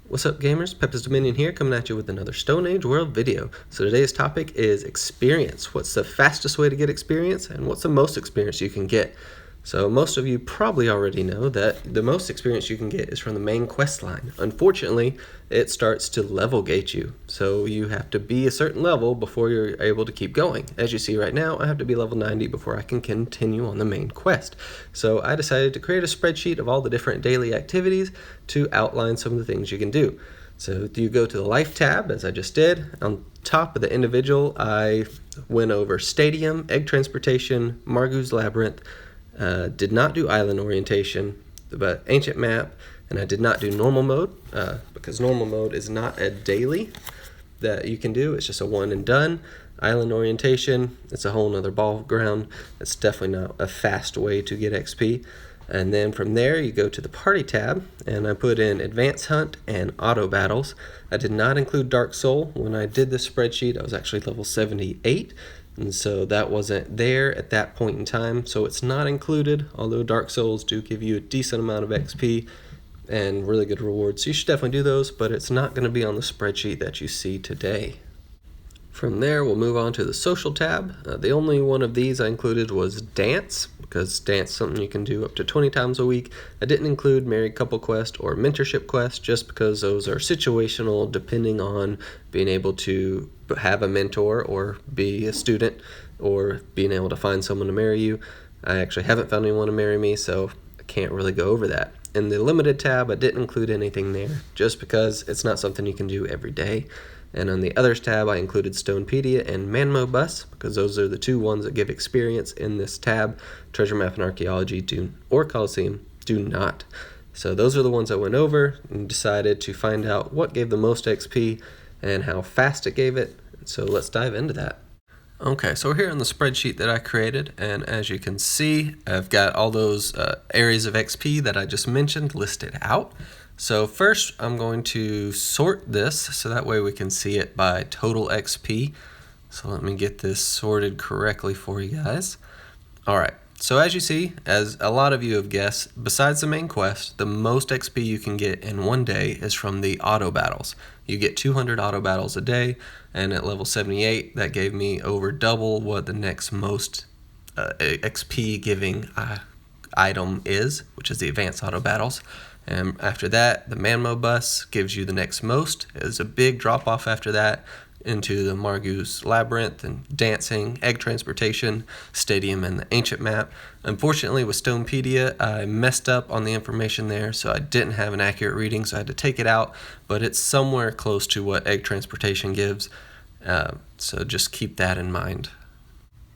What's up gamers, Peppa's Dominion here, coming at you with another StoneAge World video. So today's topic is experience. What's the fastest way to get experience, and what's the most experience you can get? So most of you probably already know that the most experience you can get is from the main quest line. Unfortunately, it starts to level gate you. So you have to be a certain level before you're able to keep going. As you see right now, I have to be level 90 before I can continue on the main quest. So I decided to create a spreadsheet of all the different daily activities to outline some of the things you can do. So you go to the Life tab, as I just did. On top of the individual, I went over Stadium, Egg Transportation, Margu's Labyrinth, did not do Island Orientation, but Ancient Map, and I did not do Normal Mode, because Normal Mode is not a daily that you can do. It's just a one and done. Island Orientation, it's a whole nother ball ground. It's definitely not a fast way to get XP. And then from there you go to the Party tab, and I put in Advanced Hunt and Auto Battles. I did not include Dark Soul. When I did the spreadsheet, I was actually level 78, and so that wasn't there at that point in time, so it's not included, although Dark Souls do give you a decent amount of XP and really good rewards. So you should definitely do those, but it's not going to be on the spreadsheet that you see today. From there, we'll move on to the Social tab. The only one of these I included was Dance, because dance is something you can do up to 20 times a week. I didn't include Married Couple Quest or Mentorship Quest, just because those are situational, depending on being able to have a mentor or be a student or being able to find someone to marry you. I actually haven't found anyone to marry me, so I can't really go over that. In the Limited tab, I didn't include anything there, just because it's not something you can do every day. And on the Others tab, I included Stonepedia and Manmo Bus, because those are the two ones that give experience in this tab. Treasure Map and Archaeology or Coliseum do not. So those are the ones I went over and decided to find out what gave the most XP and how fast it gave it. So let's dive into that. Okay, so we're here on the spreadsheet that I created, and as you can see, I've got all those areas of XP that I just mentioned listed out. So first, I'm going to sort this so that way we can see it by total XP. So let me get this sorted correctly for you guys. All right, so as you see, as a lot of you have guessed, besides the main quest, the most XP you can get in one day is from the auto battles. You get 200 auto battles a day, and at level 78, that gave me over double what the next most XP giving item is, which is the advanced auto battles. And after that, the Manmo Bus gives you the next most. There's a big drop off after that into the Margu's Labyrinth and Dancing, Egg Transportation, Stadium, and the Ancient Map. Unfortunately, with Stonepedia, I messed up on the information there, so I didn't have an accurate reading, so I had to take it out, but it's somewhere close to what Egg Transportation gives, so just keep that in mind.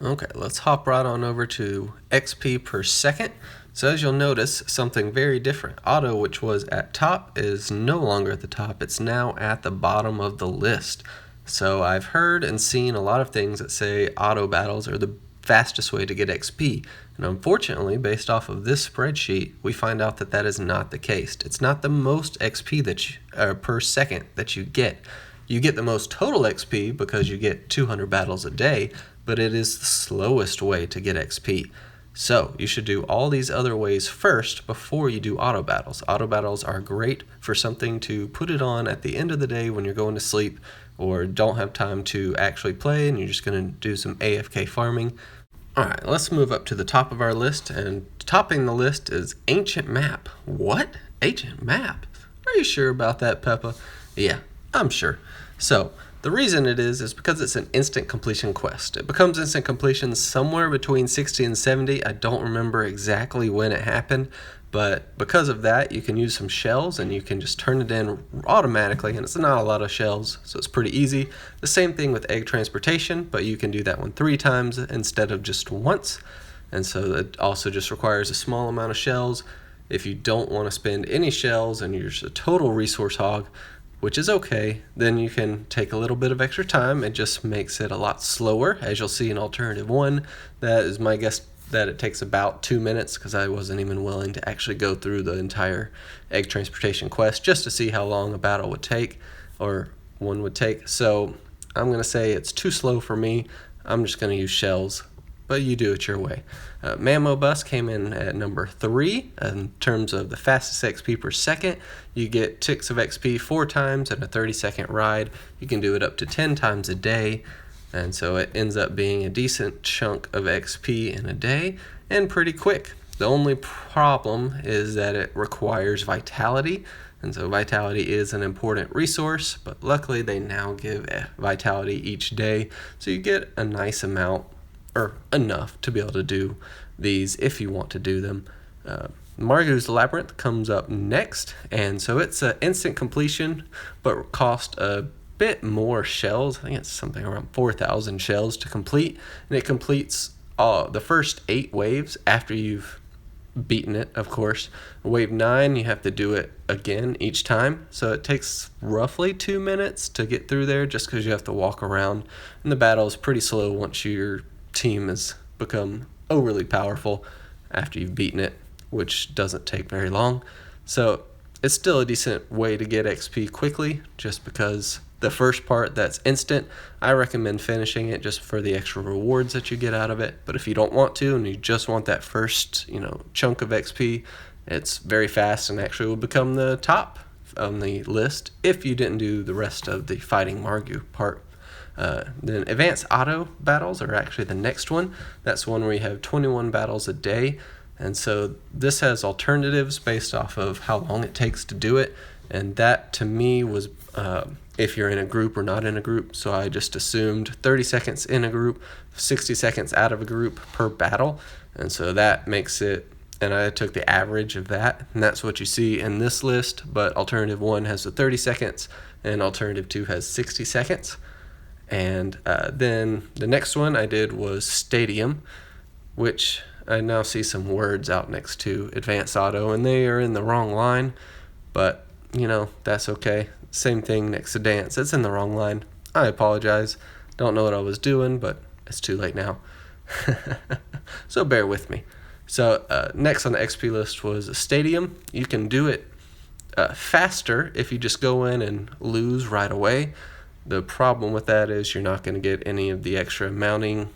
Okay, let's hop right on over to XP per second. So as you'll notice, something very different. Auto, which was at top, is no longer at the top. It's now at the bottom of the list. So I've heard and seen a lot of things that say auto battles are the fastest way to get XP. And unfortunately, based off of this spreadsheet, we find out that that is not the case. It's not the most XP that you, per second that you get. You get the most total XP because you get 200 battles a day, but it is the slowest way to get XP. So you should do all these other ways first before you do auto battles. Auto battles are great for something to put it on at the end of the day when you're going to sleep or don't have time to actually play and you're just going to do some AFK farming. Alright, let's move up to the top of our list, and topping the list is Ancient Map. What? Ancient Map? Are you sure about that, Peppa? Yeah, I'm sure. So the reason it is because it's an instant completion quest. It becomes instant completion somewhere between 60 and 70. I don't remember exactly when it happened, but because of that, you can use some shells and you can just turn it in automatically, and it's not a lot of shells, so it's pretty easy. The same thing with Egg Transportation, but you can do that one 3 times instead of just once, and so it also just requires a small amount of shells. If you don't want to spend any shells and you're just a total resource hog, which is okay, then you can take a little bit of extra time. It just makes it a lot slower. As you'll see in Alternative 1, that is my guess that it takes about 2 minutes, because I wasn't even willing to actually go through the entire Egg Transportation quest just to see how long a battle would take, or one would take. So I'm going to say it's too slow for me. I'm just going to use shells. but you do it your way. Mammo Bus came in at number 3 in terms of the fastest XP per second. You get ticks of XP 4 times in a 30-second ride. You can do it up to 10 times a day, and so it ends up being a decent chunk of XP in a day and pretty quick. The only problem is that it requires vitality, and so vitality is an important resource, but luckily they now give vitality each day, so you get a nice amount, or enough to be able to do these if you want to do them. Margu's Labyrinth comes up next, and so it's an instant completion, but cost a bit more shells. I think it's something around 4,000 shells to complete, and it completes the first 8 waves after you've beaten it, of course. Wave 9, you have to do it again each time, so it takes roughly 2 minutes to get through there just because you have to walk around, and the battle is pretty slow once your team has become overly powerful after you've beaten it, which doesn't take very long. So it's still a decent way to get XP quickly, just because the first part that's instant, I recommend finishing it just for the extra rewards that you get out of it. But if you don't want to and you just want that first, chunk of XP, it's very fast and actually will become the top on the list if you didn't do the rest of the fighting Margu part. Then advanced auto battles are actually the next one. That's one where you have 21 battles a day, and so this has alternatives based off of how long it takes to do it, and that to me was if you're in a group or not in a group. So I just assumed 30 seconds in a group, 60 seconds out of a group per battle, and so that makes it, and I took the average of that, and that's what you see in this list. But alternative 1 has the 30 seconds and alternative 2 has 60 seconds. And then the next one I did was Stadium, which I now see some words out next to Advanced Auto, and they are in the wrong line, but that's okay. Same thing next to Dance. It's in the wrong line. I apologize. Don't know what I was doing, but it's too late now. So bear with me. So next on the XP list was Stadium. You can do it faster if you just go in and lose right away. The problem with that is you're not going to get any of the extra mounting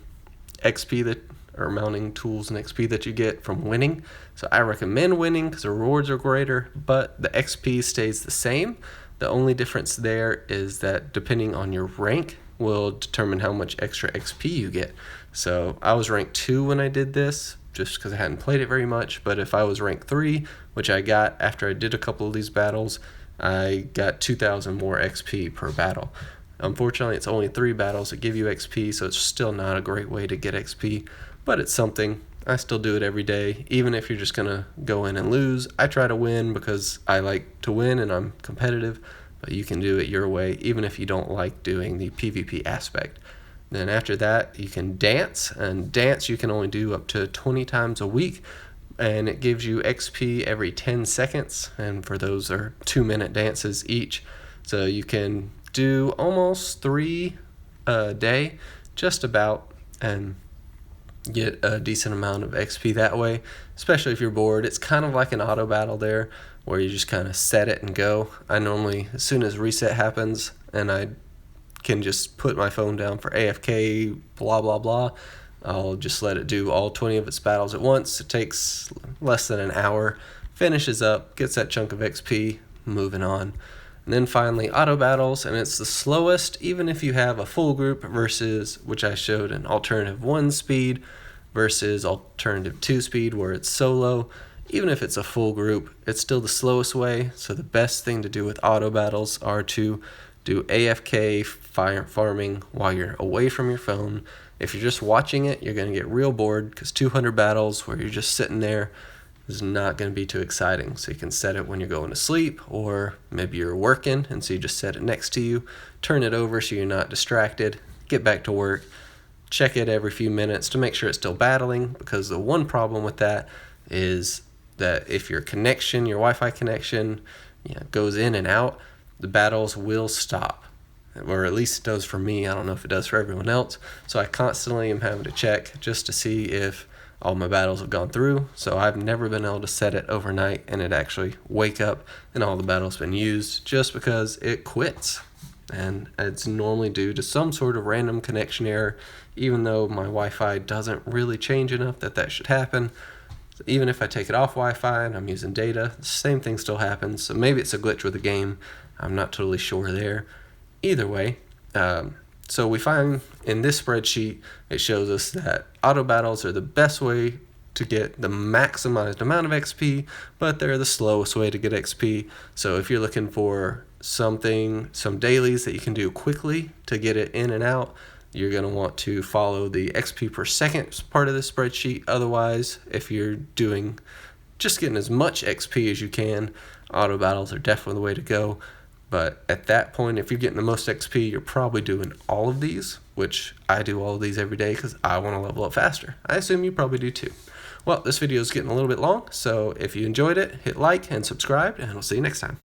XP mounting tools and XP that you get from winning. So I recommend winning because the rewards are greater, but the XP stays the same. The only difference there is that depending on your rank will determine how much extra XP you get. So I was ranked 2 when I did this, just because I hadn't played it very much, but if I was ranked 3, which I got after I did a couple of these battles, I got 2,000 more XP per battle. Unfortunately, it's only 3 battles that give you XP, so it's still not a great way to get XP, but it's something. I still do it every day, even if you're just going to go in and lose. I try to win because I like to win and I'm competitive, but you can do it your way, even if you don't like doing the PvP aspect. Then after that, you can dance, and dance you can only do up to 20 times a week, and it gives you XP every 10 seconds, and for those are 2-minute dances each, so you can do almost 3 a day, just about, and get a decent amount of XP that way, especially if you're bored. It's kind of like an auto battle there, where you just kind of set it and go. I normally, as soon as reset happens, and I can just put my phone down for AFK, blah, blah, blah, I'll just let it do all 20 of its battles at once. It takes less than an hour, finishes up, gets that chunk of XP, moving on. And then finally, auto battles, and it's the slowest, even if you have a full group versus, which I showed an alternative 1 speed versus alternative 2 speed where it's solo. Even if it's a full group, it's still the slowest way. So the best thing to do with auto battles are to do AFK farming while you're away from your phone. If you're just watching it, you're going to get real bored because 200 battles where you're just sitting there is not going to be too exciting. So you can set it when you're going to sleep, or maybe you're working and so you just set it next to you, turn it over so you're not distracted, get back to work, check it every few minutes to make sure it's still battling, because the one problem with that is that if your Wi-Fi connection goes in and out, the battles will stop, or at least it does for me. I don't know if it does for everyone else, so I constantly am having to check just to see if all my battles have gone through. So I've never been able to set it overnight and it actually wake up and all the battles been used, just because it quits. and it's normally due to some sort of random connection error, even though my Wi-Fi doesn't really change enough that should happen. Even if I take it off Wi-Fi and I'm using data, the same thing still happens. So maybe it's a glitch with the game. I'm not totally sure there. Either way, so we find in this spreadsheet, it shows us that auto battles are the best way to get the maximized amount of XP, but they're the slowest way to get XP. So if you're looking for some dailies that you can do quickly to get it in and out, you're going to want to follow the XP per second part of the spreadsheet. Otherwise, if you're doing just getting as much XP as you can, auto battles are definitely the way to go. But at that point, if you're getting the most XP, you're probably doing all of these, which I do all of these every day because I want to level up faster. I assume you probably do too. Well, this video is getting a little bit long, so if you enjoyed it, hit like and subscribe, and I'll see you next time.